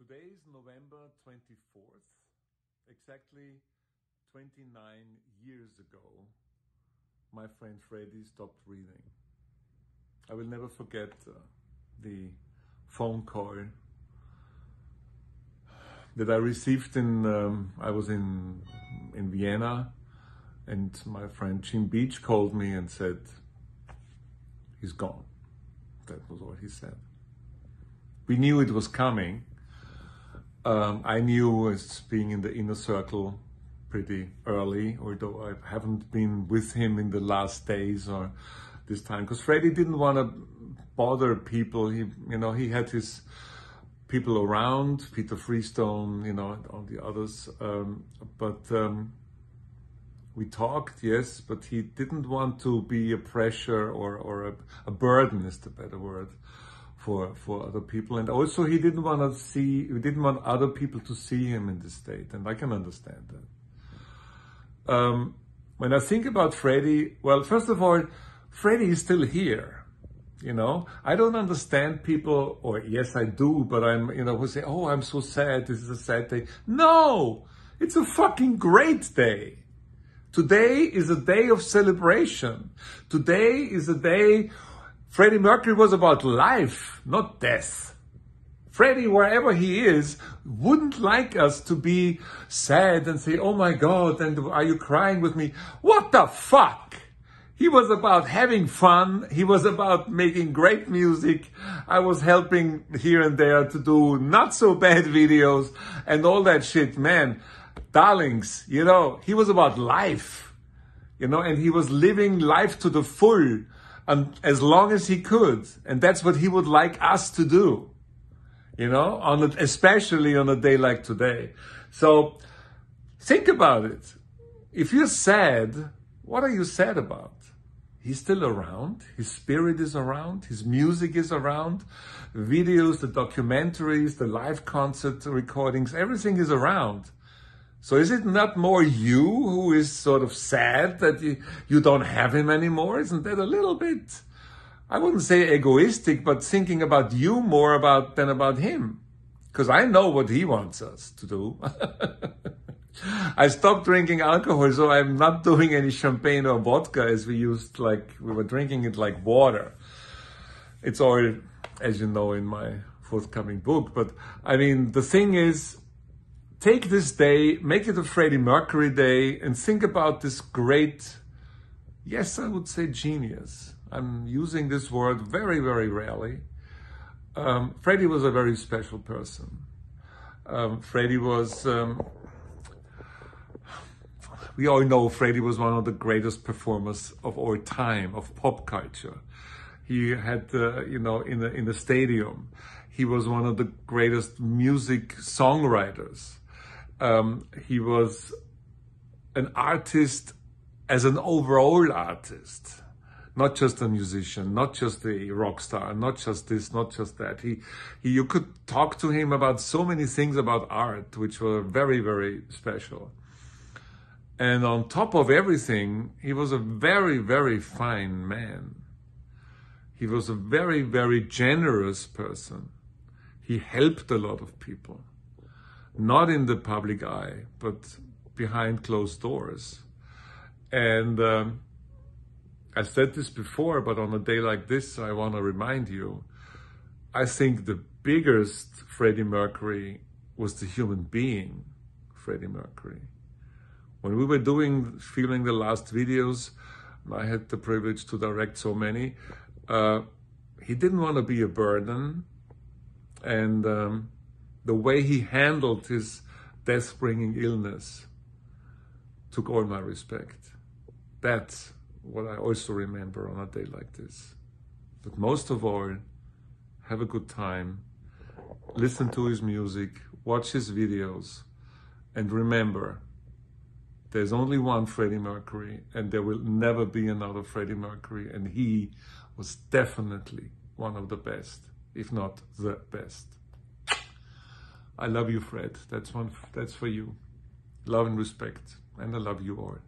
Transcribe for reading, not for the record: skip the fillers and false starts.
Today is November 24th, exactly 29 years ago, my friend Freddie stopped breathing. I will never forget the phone call that I received I was in Vienna, and my friend Jim Beach called me and said, he's gone. That was all he said. We knew it was coming. I knew, as being in the inner circle pretty early, although I haven't been with him in the last days or this time, because Freddie didn't want to bother people. He had his people around, Peter Freestone, and all the others. We talked, yes, but he didn't want to be a pressure or a burden is the better word for other people. And also he didn't want other people to see him in this state. And I can understand that. When I think about Freddie, well, first of all, Freddie is still here. I don't understand people, or yes, I do, but who say, oh, I'm so sad. This is a sad day. No, it's a fucking great day. Today is a day of celebration. Today is a day. Freddie Mercury was about life, not death. Freddie, wherever he is, wouldn't like us to be sad and say, oh my God, and are you crying with me? What the fuck? He was about having fun. He was about making great music. I was helping here and there to do not so bad videos and all that shit, man. Darlings, he was about life, and he was living life to the full and as long as he could. And that's what he would like us to do, especially on a day like today. So think about it. If you're sad, what are you sad about? He's still around. His spirit is around. His music is around. Videos, the documentaries, the live concert recordings, everything is around. So is it not more you who is sort of sad that you don't have him anymore? Isn't that a little bit, I wouldn't say egoistic, but thinking about you more than about him? Because I know what he wants us to do. I stopped drinking alcohol, so I'm not doing any champagne or vodka as we were drinking it like water. It's all, as you know, in my forthcoming book. But the thing is, take this day, make it a Freddie Mercury day, and think about this great, yes, I would say genius. I'm using this word very, very rarely. Freddie was a very special person. Freddie was, we all know Freddie was one of the greatest performers of all time, of pop culture. He had, in the stadium, he was one of the greatest music songwriters. He was an artist as an overall artist, not just a musician, not just a rock star, not just this, not just that. You could talk to him about so many things about art, which were very, very special. And on top of everything, he was a very, very fine man. He was a very, very generous person. He helped a lot of people. Not in the public eye, but behind closed doors. And I said this before, but on a day like this, I want to remind you, I think the biggest Freddie Mercury was the human being, Freddie Mercury. When we were filming the last videos, and I had the privilege to direct so many, he didn't want to be a burden. And the way he handled his death-bringing illness took all my respect. That's what I also remember on a day like this. But most of all, have a good time, listen to his music, watch his videos, and remember, there's only one Freddie Mercury, and there will never be another Freddie Mercury, and he was definitely one of the best, if not the best. I love you, Fred. That's for you. Love and respect. And I love you all.